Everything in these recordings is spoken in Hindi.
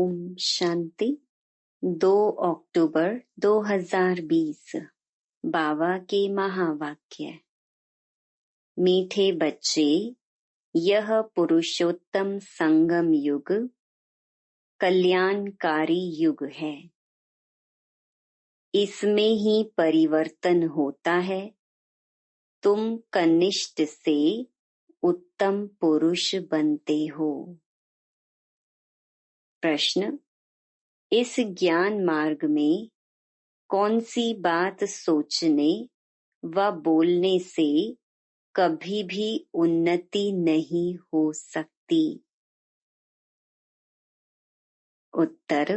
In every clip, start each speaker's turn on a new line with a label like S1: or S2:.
S1: ओम शांति। 2 अक्टूबर 2020 बाबा के महावाक्य। मीठे बच्चे, यह पुरुषोत्तम संगम युग कल्याणकारी युग है। इसमें ही परिवर्तन होता है। तुम कनिष्ठ से उत्तम पुरुष बनते हो। प्रश्न, इस ज्ञान मार्ग में कौन सी बात सोचने व बोलने से कभी भी उन्नति नहीं हो सकती? उत्तर,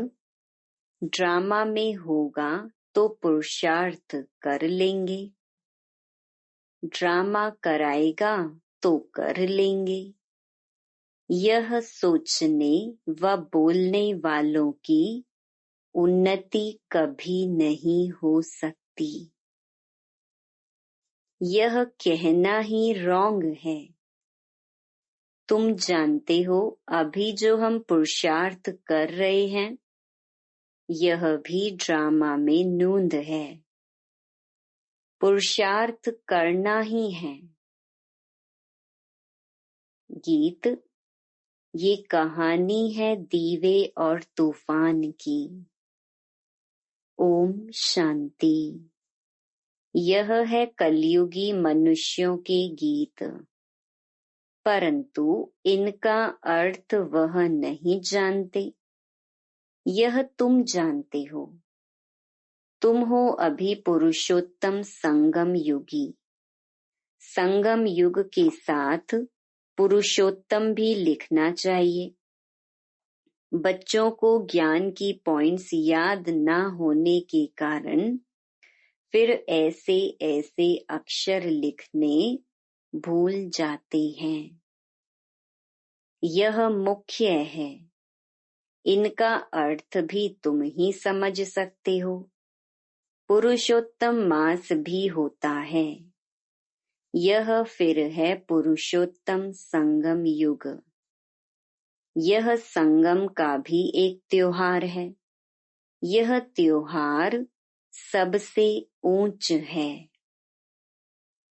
S1: ड्रामा में होगा तो पुरुषार्थ कर लेंगे, ड्रामा कराएगा तो कर लेंगे। यह सोचने व बोलने वालों की उन्नति कभी नहीं हो सकती। यह कहना ही रॉन्ग है। तुम जानते हो, अभी जो हम पुरुषार्थ कर रहे हैं, यह भी ड्रामा में नूंद है। पुरुषार्थ करना ही है। गीत, ये कहानी है दीवे और तूफान की। ओम शांति। यह है कलयुगी मनुष्यों के गीत, परंतु इनका अर्थ वह नहीं जानते। यह तुम जानते हो। तुम हो अभी पुरुषोत्तम संगम युगी। संगम युग के साथ पुरुषोत्तम भी लिखना चाहिए। बच्चों को ज्ञान की पॉइंट्स याद ना होने के कारण फिर ऐसे ऐसे अक्षर लिखने भूल जाते हैं। यह मुख्य है। इनका अर्थ भी तुम ही समझ सकते हो। पुरुषोत्तम मास भी होता है। यह फिर है पुरुषोत्तम संगम युग। यह संगम का भी एक त्योहार है। यह त्योहार सबसे ऊंच है।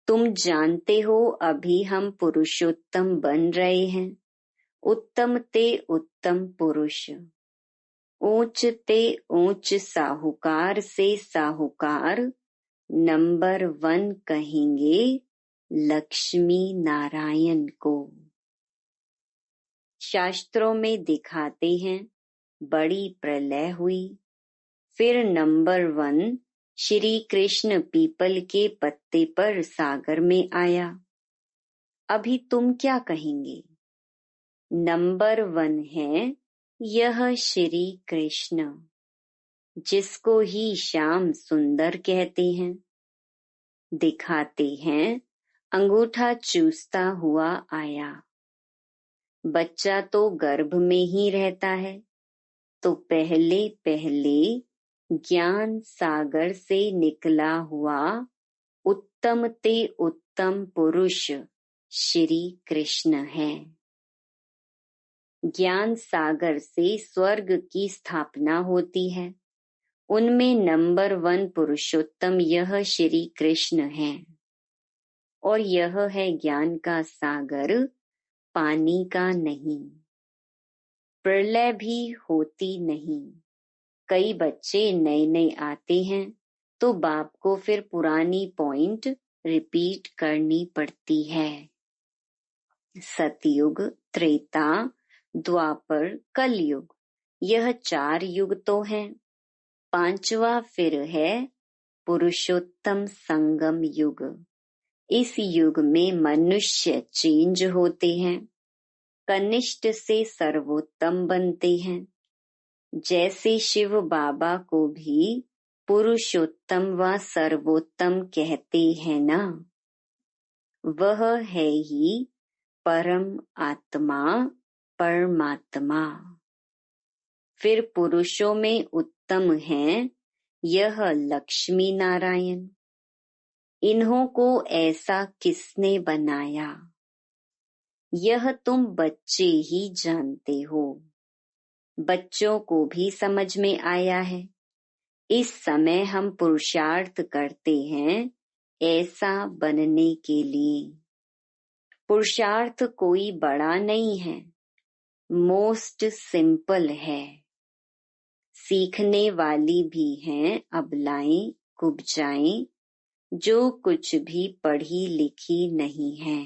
S1: तुम जानते हो, अभी हम पुरुषोत्तम बन रहे हैं। उत्तम ते उत्तम पुरुष, ऊंच ते ऊंच साहूकार से साहूकार, नंबर 1 कहेंगे लक्ष्मी नारायण को। शास्त्रों में दिखाते हैं बड़ी प्रलय हुई, फिर नंबर 1 श्री कृष्ण पीपल के पत्ते पर सागर में आया। अभी तुम क्या कहेंगे? नंबर 1 है यह श्री कृष्ण, जिसको ही श्याम सुंदर कहते हैं। दिखाते हैं अंगूठा चूसता हुआ आया। बच्चा तो गर्भ में ही रहता है, तो पहले पहले ज्ञान सागर से निकला हुआ उत्तम ते उत्तम पुरुष श्री कृष्ण है। ज्ञान सागर से स्वर्ग की स्थापना होती है। उनमें नंबर 1 पुरुषोत्तम यह श्री कृष्ण है। और यह है ज्ञान का सागर, पानी का नहीं। प्रलय भी होती नहीं। कई बच्चे नए नए आते हैं तो बाप को फिर पुरानी पॉइंट रिपीट करनी पड़ती है। सतयुग, त्रेता, द्वापर, कलयुग, यह 4 युग तो हैं। 5वां फिर है पुरुषोत्तम संगम युग। इस युग में मनुष्य चेंज होते हैं, कनिष्ठ से सर्वोत्तम बनते हैं। जैसे शिव बाबा को भी पुरुषोत्तम व सर्वोत्तम कहते हैं ना, वह है ही परम आत्मा, परमात्मा। फिर पुरुषों में उत्तम हैं यह लक्ष्मी नारायण। इन्हों को ऐसा किसने बनाया? यह तुम बच्चे ही जानते हो। बच्चों को भी समझ में आया है। इस समय हम पुरुषार्थ करते हैं ऐसा बनने के लिए। पुरुषार्थ कोई बड़ा नहीं है, मोस्ट सिंपल है। सीखने वाली भी हैं अबलाएं कुब्जाएं, जो कुछ भी पढ़ी लिखी नहीं है।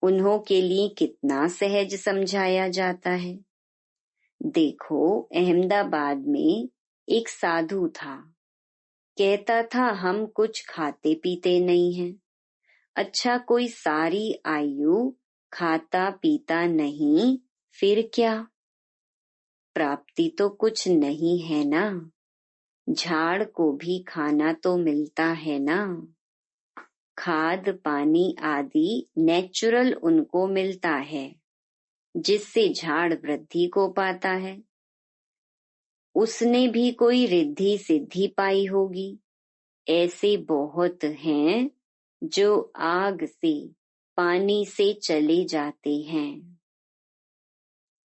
S1: उन्हों के लिए कितना सहज समझाया जाता है। देखो, अहमदाबाद में एक साधु था। कहता था हम कुछ खाते पीते नहीं हैं। अच्छा, कोई सारी आयु खाता पीता नहीं, फिर क्या? प्राप्ति तो कुछ नहीं है ना। झाड़ को भी खाना तो मिलता है ना। खाद पानी आदि नेचुरल उनको मिलता है, जिससे झाड़ वृद्धि को पाता है। उसने भी कोई रिद्धि सिद्धि पाई होगी। ऐसे बहुत हैं जो आग से पानी से चले जाते हैं।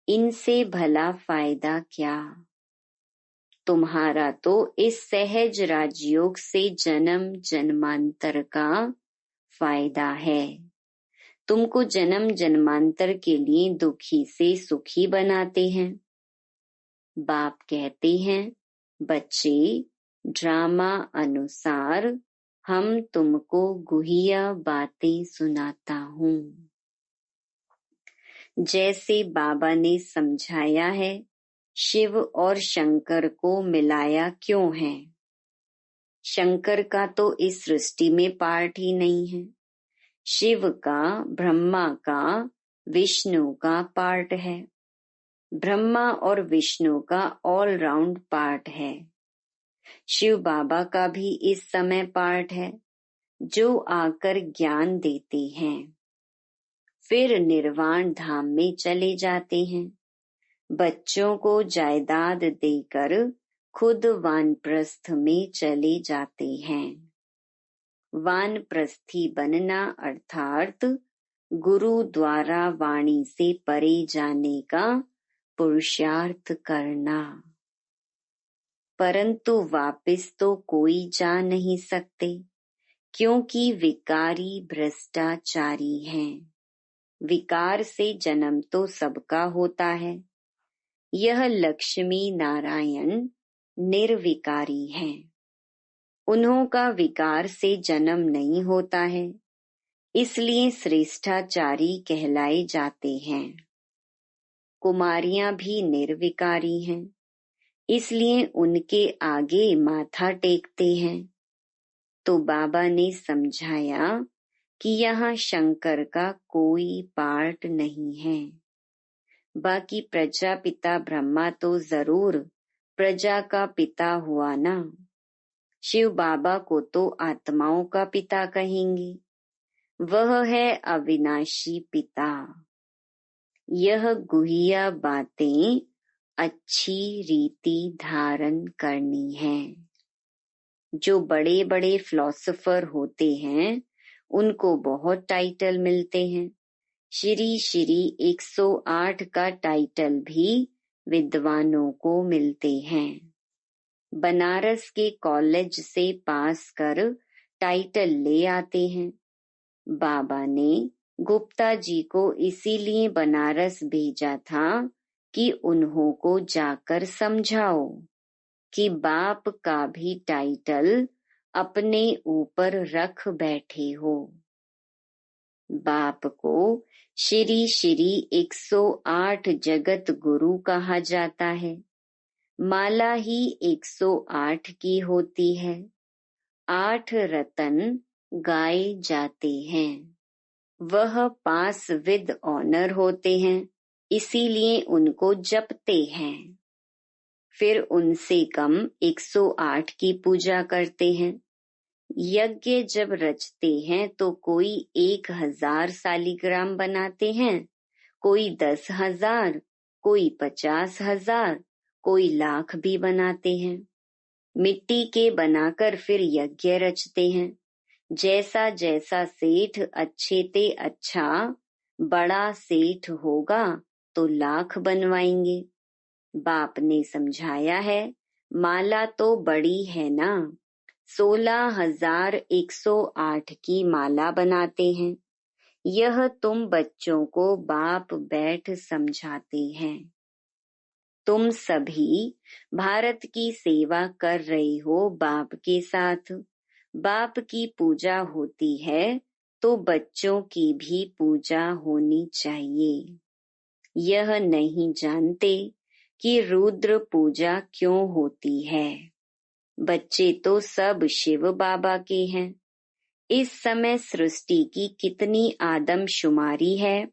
S1: इनसे भला फायदा क्या? तुम्हारा तो इस सहज राजयोग से जन्म जन्मांतर का फायदा है। तुमको जन्म जन्मांतर के लिए दुखी से सुखी बनाते हैं। बाप कहते हैं, बच्चे, ड्रामा अनुसार हम तुमको गुहिया बातें सुनाता हूँ। जैसे बाबा ने समझाया है, शिव और शंकर को मिलाया क्यों है? शंकर का तो इस सृष्टि में पार्ट ही नहीं है। शिव का, ब्रह्मा का, विष्णु का पार्ट है। ब्रह्मा और विष्णु का ऑल राउंड पार्ट है। शिव बाबा का भी इस समय पार्ट है, जो आकर ज्ञान देते हैं, फिर निर्वाण धाम में चले जाते हैं। बच्चों को जायदाद देकर खुद वानप्रस्थ में चले जाते हैं। वानप्रस्थी बनना अर्थात गुरु द्वारा वाणी से परे जाने का पुरुषार्थ करना। परंतु वापिस तो कोई जा नहीं सकते, क्योंकि विकारी भ्रष्टाचारी हैं। विकार से जन्म तो सबका होता है। यह लक्ष्मी नारायण निर्विकारी हैं। उन्हों का विकार से जन्म नहीं होता है, इसलिए श्रेष्ठाचारी कहलाए जाते हैं। कुमारियां भी निर्विकारी हैं, इसलिए उनके आगे माथा टेकते हैं। तो बाबा ने समझाया कि यहाँ शंकर का कोई पार्ट नहीं है। बाकी प्रजापिता ब्रह्मा तो जरूर प्रजा का पिता हुआ ना। शिव बाबा को तो आत्माओं का पिता कहेंगे। वह है अविनाशी पिता। यह गुहिया बातें अच्छी रीति धारण करनी है। जो बड़े बड़े फिलोसोफर होते हैं, उनको बहुत टाइटल मिलते हैं। श्री श्री 108 का टाइटल भी विद्वानों को मिलते हैं। बनारस के कॉलेज से पास कर टाइटल ले आते हैं। बाबा ने गुप्ता जी को इसीलिए बनारस भेजा था कि उन्हों को जाकर समझाओ कि बाप का भी टाइटल अपने ऊपर रख बैठे हो। बाप को श्री श्री 108 जगत गुरु कहा जाता है। माला ही 108 की होती है। 8 रतन गाए जाते हैं। वह 5 विद ऑनर होते हैं, इसीलिए उनको जपते हैं। फिर उनसे कम 108 की पूजा करते हैं। यज्ञ जब रचते हैं तो कोई 1000 सालिग्राम बनाते हैं, कोई 10,000, कोई 50,000, कोई लाख भी बनाते हैं। मिट्टी के बनाकर फिर यज्ञ रचते हैं। जैसा जैसा सेठ अच्छे ते अच्छा बड़ा सेठ होगा तो लाख बनवाएंगे, बाप ने समझाया है, माला तो बड़ी है ना, 16,108 की माला बनाते हैं। यह तुम बच्चों को बाप बैठ समझाते हैं। तुम सभी भारत की सेवा कर रहे हो बाप के साथ। बाप की पूजा होती है तो बच्चों की भी पूजा होनी चाहिए। यह नहीं जानते कि रुद्र पूजा क्यों होती है। बच्चे तो सब शिव बाबा के हैं। इस समय सृष्टि की कितनी आदमशुमारी है,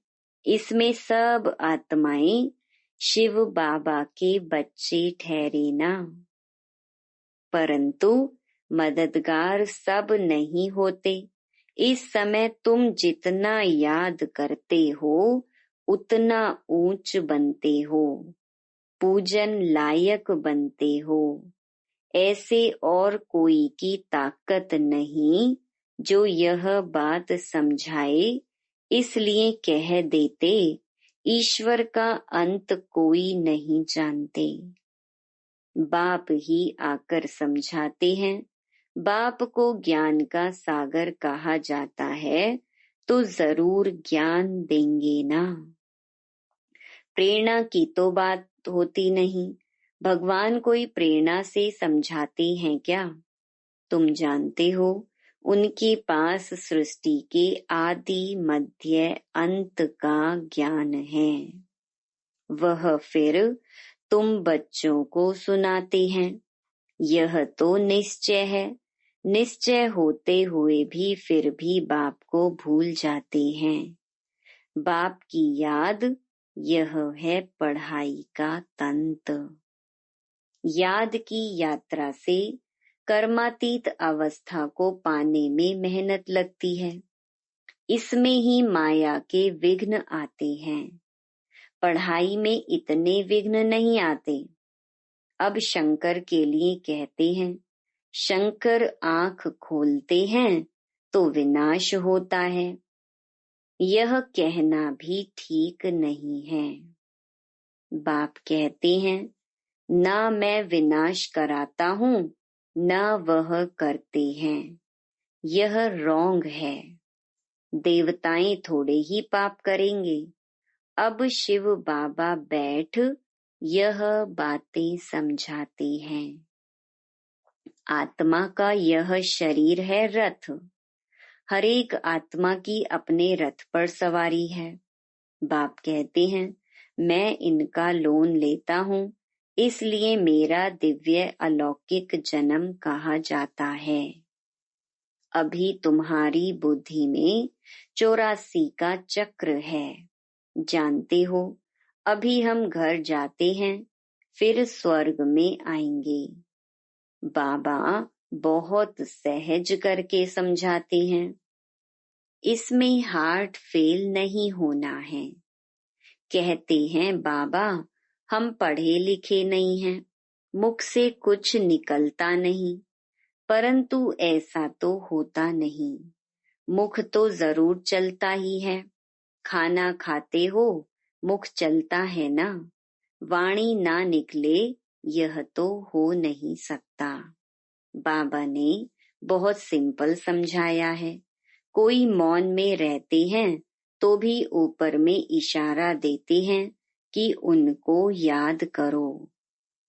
S1: इसमें सब आत्माएं शिव बाबा के बच्चे ठहरे ना। परंतु मददगार सब नहीं होते। इस समय तुम जितना याद करते हो उतना ऊंच बनते हो, पूजन लायक बनते हो। ऐसे और कोई की ताकत नहीं जो यह बात समझाए, इसलिए कह देते ईश्वर का अंत कोई नहीं जानते। बाप ही आकर समझाते हैं। बाप को ज्ञान का सागर कहा जाता है तो जरूर ज्ञान देंगे ना। प्रेरणा की तो बात होती नहीं। भगवान कोई प्रेरणा से समझाते हैं क्या? तुम जानते हो उनके पास सृष्टि के आदि मध्य अंत का ज्ञान है। वह फिर तुम बच्चों को सुनाते हैं। यह तो निश्चय है। निश्चय होते हुए भी फिर भी बाप को भूल जाते हैं। बाप की याद यह है पढ़ाई का तंत्र। याद की यात्रा से कर्मातीत अवस्था को पाने में मेहनत लगती है। इसमें ही माया के विघ्न आते हैं। पढ़ाई में इतने विघ्न नहीं आते। अब शंकर के लिए कहते हैं, शंकर आंख खोलते हैं तो विनाश होता है। यह कहना भी ठीक नहीं है। बाप कहते हैं, ना मैं विनाश कराता हूँ न वह करते हैं। यह रॉन्ग है। देवताएं थोड़े ही पाप करेंगे। अब शिव बाबा बैठ यह बातें समझाते हैं। आत्मा का यह शरीर है रथ। हर एक आत्मा की अपने रथ पर सवारी है। बाप कहते हैं, मैं इनका लोन लेता हूँ, इसलिए मेरा दिव्य अलौकिक जन्म कहा जाता है। अभी तुम्हारी बुद्धि में 84 का चक्र है। जानते हो, अभी हम घर जाते हैं, फिर स्वर्ग में आएंगे। बाबा बहुत सहज करके समझाते हैं। इसमें हार्ट फेल नहीं होना है। कहते हैं, बाबा हम पढ़े लिखे नहीं हैं, मुख से कुछ निकलता नहीं। परंतु ऐसा तो होता नहीं। मुख तो जरूर चलता ही है। खाना खाते हो, मुख चलता है ना। वाणी ना निकले यह तो हो नहीं सकता। बाबा ने बहुत सिंपल समझाया है। कोई मौन में रहते हैं तो भी ऊपर में इशारा देते हैं कि उनको याद करो।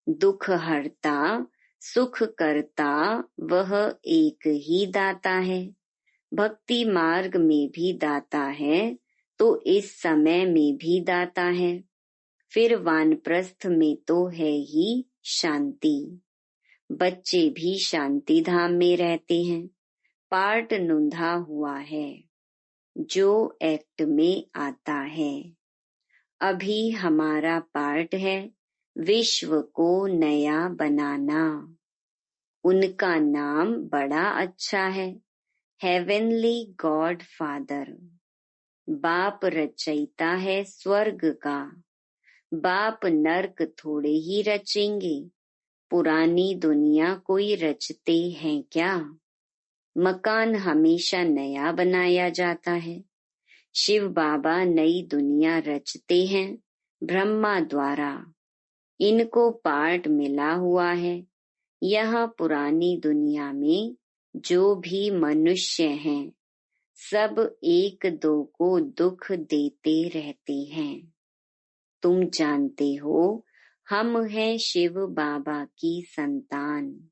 S1: दुख हरता सुख करता वह एक ही दाता है। भक्ति मार्ग में भी दाता है तो इस समय में भी दाता है। फिर वानप्रस्थ में तो है ही शांति। बच्चे भी शांति धाम में रहते हैं। पार्ट नूंधा हुआ है जो एक्ट में आता है। अभी हमारा पार्ट है विश्व को नया बनाना। उनका नाम बड़ा अच्छा है, हेवनली गॉड फादर। बाप रचयिता है स्वर्ग का। बाप नर्क थोड़े ही रचेंगे। पुरानी दुनिया कोई रचते हैं क्या? मकान हमेशा नया बनाया जाता है। शिव बाबा नई दुनिया रचते हैं ब्रह्मा द्वारा। इनको पार्ट मिला हुआ है। यहाँ पुरानी दुनिया में जो भी मनुष्य हैं, सब एक दो को दुख देते रहते हैं। तुम जानते हो हम हैं शिव बाबा की संतान।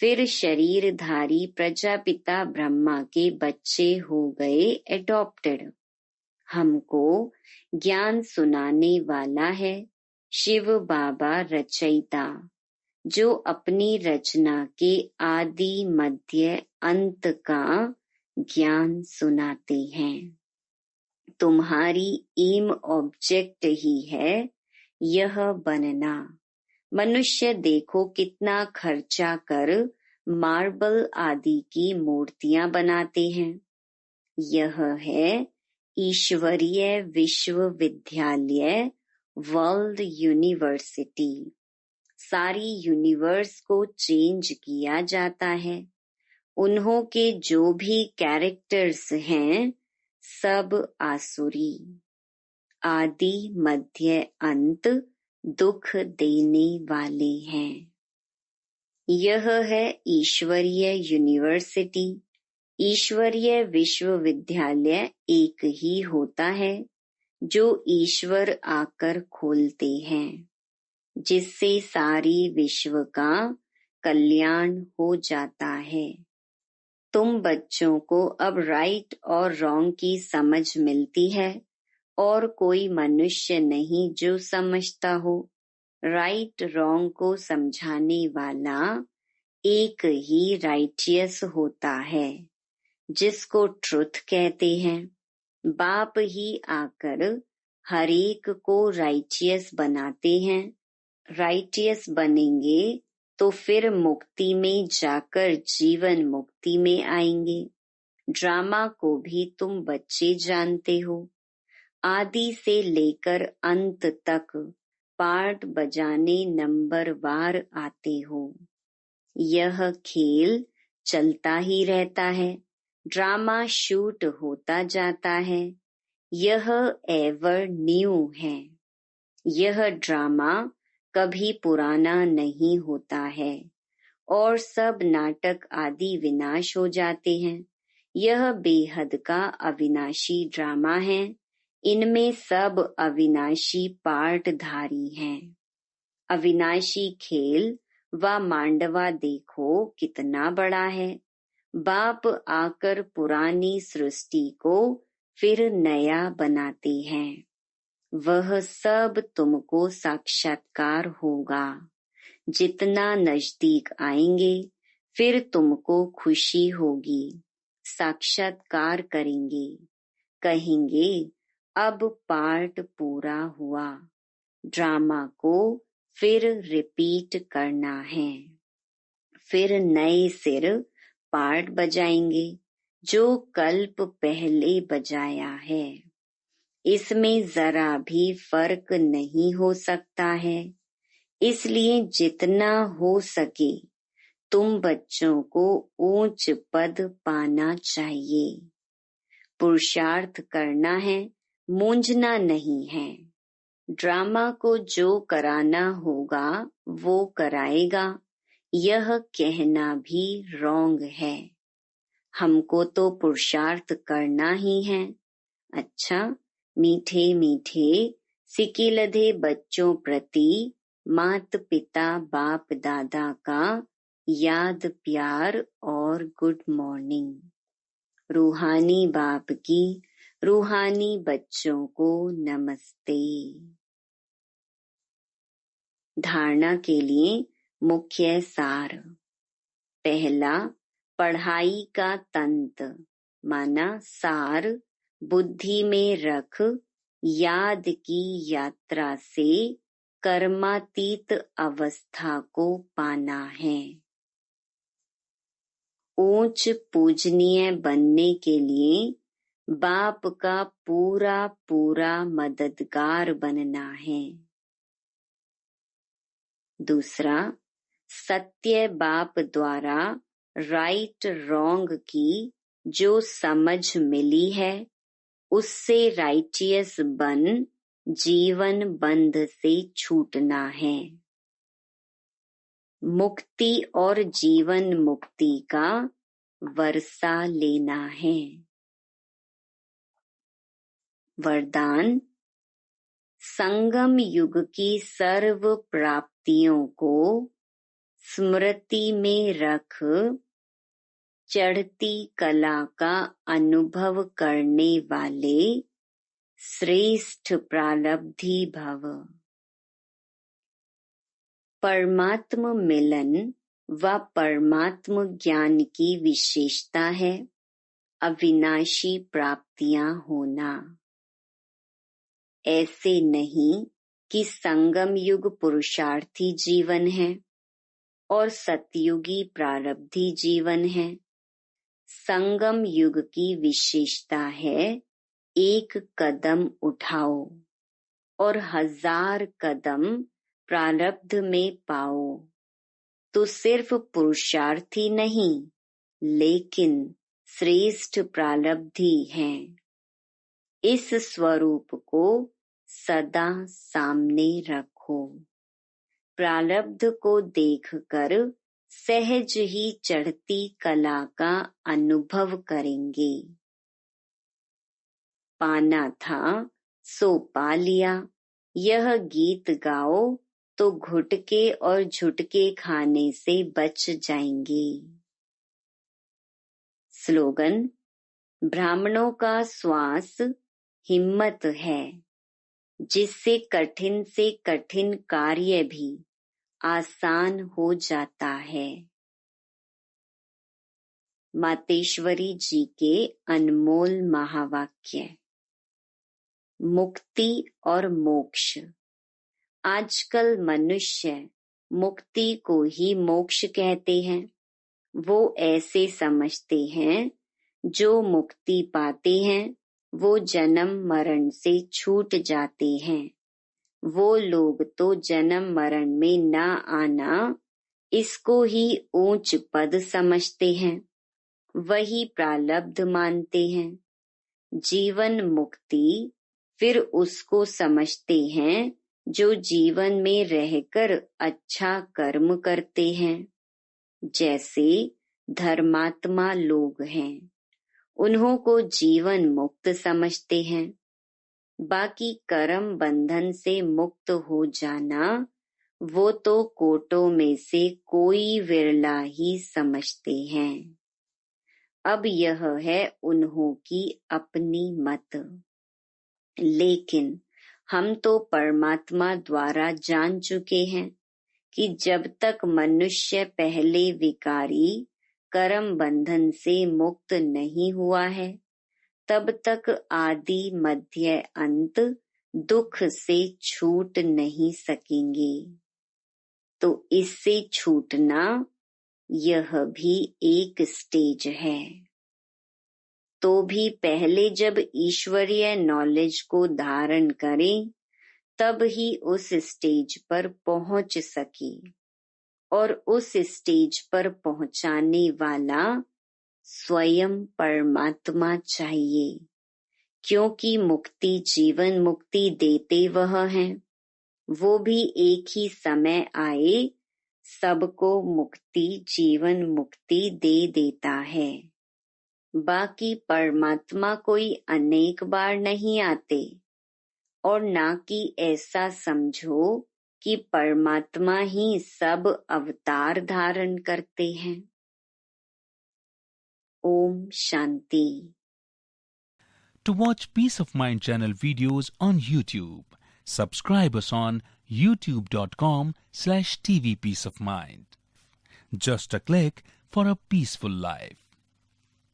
S1: फिर शरीरधारी प्रजापिता ब्रह्मा के बच्चे हो गए एडॉप्टेड। हमको ज्ञान सुनाने वाला है शिव बाबा रचयिता, जो अपनी रचना के आदि मध्य अंत का ज्ञान सुनाते हैं। तुम्हारी एम ऑब्जेक्ट ही है यह बनना। मनुष्य देखो कितना खर्चा कर मार्बल आदि की मूर्तियां बनाते हैं। यह है ईश्वरीय विश्वविद्यालय, वर्ल्ड यूनिवर्सिटी। सारी यूनिवर्स को चेंज किया जाता है। उन्हों के जो भी कैरेक्टर्स हैं सब आसुरी, आदि मध्य अंत दुख देने वाले हैं। यह है ईश्वरीय यूनिवर्सिटी। ईश्वरीय विश्वविद्यालय एक ही होता है जो ईश्वर आकर खोलते हैं, जिससे सारी विश्व का कल्याण हो जाता है। तुम बच्चों को अब राइट और रॉन्ग की समझ मिलती है और कोई मनुष्य नहीं जो समझता हो। राइट रॉन्ग को समझाने वाला एक ही राइटियस होता है, जिसको ट्रुथ कहते हैं। बाप ही आकर हरेक को राइटियस बनाते हैं। राइटियस बनेंगे तो फिर मुक्ति में जाकर जीवन मुक्ति में आएंगे। ड्रामा को भी तुम बच्चे जानते हो। आदि से लेकर अंत तक पार्ट बजाने नंबर वार आते हो। यह खेल चलता ही रहता है। ड्रामा शूट होता जाता है। यह एवर न्यू है। यह ड्रामा कभी पुराना नहीं होता है और सब नाटक आदि विनाश हो जाते हैं। यह बेहद का अविनाशी ड्रामा है। इनमें सब अविनाशी पार्टधारी हैं। अविनाशी खेल व मांडवा देखो कितना बड़ा है। बाप आकर पुरानी सृष्टि को फिर नया बनाते हैं। वह सब तुमको साक्षात्कार होगा। जितना नजदीक आएंगे फिर तुमको खुशी होगी। साक्षात्कार करेंगे, कहेंगे अब पार्ट पूरा हुआ। ड्रामा को फिर रिपीट करना है। फिर नए सिर पार्ट बजाएंगे जो कल्प पहले बजाया है। इसमें जरा भी फर्क नहीं हो सकता है। इसलिए जितना हो सके तुम बच्चों को ऊंच पद पाना चाहिए। पुरुषार्थ करना है, मूंझना नहीं है। ड्रामा को जो कराना होगा वो कराएगा, यह कहना भी रॉन्ग है। हमको तो पुरुषार्थ करना ही है। अच्छा, मीठे मीठे सिकिलधे बच्चों प्रति मात पिता बाप दादा का याद प्यार और गुड मॉर्निंग। रूहानी बाप की रूहानी बच्चों को नमस्ते। धारणा के लिए मुख्य सार। पहला, पढ़ाई का तंत्र माना सार बुद्धि में रख याद की यात्रा से कर्मातीत अवस्था को पाना है। ऊंच पूजनीय बनने के लिए बाप का पूरा पूरा मददगार बनना है। दूसरा, सत्य बाप द्वारा राइट रॉन्ग की जो समझ मिली है उससे राइटियस बन जीवन बंध से छूटना है। मुक्ति और जीवन मुक्ति का वर्षा लेना है। वरदान: संगम युग की सर्व प्राप्तियों को स्मृति में रख चढ़ती कला का अनुभव करने वाले श्रेष्ठ प्रारब्धी भव। परमात्म मिलन व परमात्म ज्ञान की विशेषता है अविनाशी प्राप्तियां होना। ऐसे नहीं कि संगम युग पुरुषार्थी जीवन है और सतयुगी प्रारब्धी जीवन है। संगम युग की विशेषता है एक कदम उठाओ और 1000 कदम प्रारब्ध में पाओ, तो सिर्फ पुरुषार्थी नहीं लेकिन श्रेष्ठ प्रारब्धी हैं। इस स्वरूप को सदा सामने रखो। प्रारब्ध को देखकर सहज ही चढ़ती कला का अनुभव करेंगे। पाना था सो पा लिया, यह गीत गाओ तो घुटके और झुटके खाने से बच जाएंगे। स्लोगन: ब्राह्मणों का श्वास हिम्मत है, जिससे कठिन से कठिन कार्य भी आसान हो जाता है। मातेश्वरी जी के अनमोल महावाक्य। मुक्ति और मोक्ष। आजकल मनुष्य मुक्ति को ही मोक्ष कहते हैं। वो ऐसे समझते हैं जो मुक्ति पाते हैं वो जन्म मरण से छूट जाते हैं। वो लोग तो जन्म मरण में न आना इसको ही ऊंच पद समझते हैं, वही प्रारब्ध मानते हैं। जीवन मुक्ति फिर उसको समझते हैं जो जीवन में रहकर अच्छा कर्म करते हैं। जैसे धर्मात्मा लोग हैं, उन्हों को जीवन मुक्त समझते हैं। बाकी कर्म बंधन से मुक्त हो जाना वो तो कोटों में से कोई विरला ही समझते हैं। अब यह है उन्हों की अपनी मत, लेकिन हम तो परमात्मा द्वारा जान चुके हैं कि जब तक मनुष्य पहले विकारी कर्म बंधन से मुक्त नहीं हुआ है तब तक आदि मध्य अंत दुख से छूट नहीं सकेंगे। तो इससे छूटना यह भी एक स्टेज है। तो भी पहले जब ईश्वरीय नॉलेज को धारण करें तब ही उस स्टेज पर पहुंच सके, और उस स्टेज पर पहुंचाने वाला स्वयं परमात्मा चाहिए, क्योंकि मुक्ति जीवन मुक्ति देते वह हैं। वो भी एक ही समय आए सबको मुक्ति जीवन मुक्ति दे देता है। बाकी परमात्मा कोई अनेक बार नहीं आते, और ना कि ऐसा समझो कि परमात्मा ही सब अवतार धारण करते हैं। Om Shanti.
S2: To watch Peace of Mind channel videos on YouTube, subscribe us on youtube.com/tvpeaceofmind. Just a click for a peaceful life.